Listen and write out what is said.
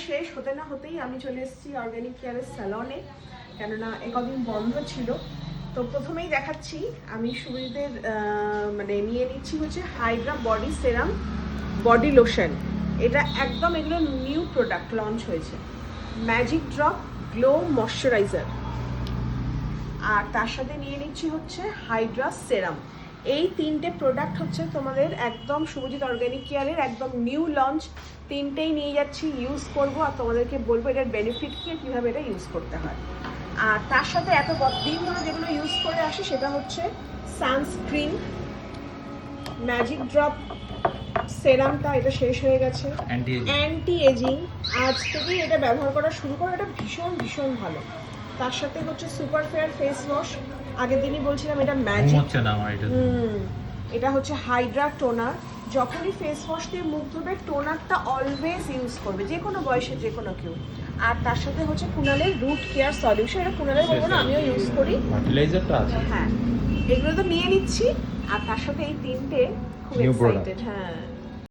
শেষ হতে না হতেই আমি চলে এসেছি অর্গানিক কেয়ারের স্যালনে, কেননা একদিন বন্ধ ছিল। তো প্রথমেই দেখাচ্ছি আমি সুবিধের মানে নিয়ে নিচ্ছি হচ্ছে হাইড্রা বডি সেরাম বডি লোশন। এটা একদম এগুলো নিউ প্রোডাক্ট লঞ্চ হয়েছে, ম্যাজিক ড্রপ গ্লো ময়শ্চারাইজার। আর তার সাথে নিয়ে নিচ্ছি হচ্ছে হাইড্রা সেরাম। এই তিনটে প্রোডাক্ট হচ্ছে তোমাদের একদম শুভজিৎ অর্গানিক কেয়ারের একদম নিউ লঞ্চ। তিনটেই নিয়ে যাচ্ছি, ইউজ করব আর তোমাদেরকে বলবো এটার বেনিফিট কী আর কীভাবে এটা ইউজ করতে হয়। আর তার সাথে এত দিন ধরে যেগুলো ইউজ করে আসি সেটা হচ্ছে সানস্ক্রিন, ম্যাজিক ড্রপ সেরামটা, এটা শেষ হয়ে গেছে, অ্যান্টি এজিং। আজ থেকেই এটা ব্যবহার করা শুরু করো, এটা ভীষণ ভীষণ ভালো। তার সাথে হচ্ছে সুপার ফেয়ার ফেস ওয়াশ, আগের দিনই বলছিলাম এটা ম্যাজিক। এটা হচ্ছে হাইড্রা টোনার। যখনই ফেস ওয়াশ দিয়ে মুখ ধুবে টোনারটা অলওয়েজ ইউজ করবে, যে কোনো বয়সে যে কোনো কেউ। আর তার সাথে হচ্ছে কুনালের রুট কেয়ার সলিউশন, এটা কুনালের বলবো না, আমিও ইউজ করি। হ্যাঁ, এগুলো তো নিয়ে নিচ্ছি। আর তার সাথে এই তিনটে খুব এক্সাইটেড। হ্যাঁ,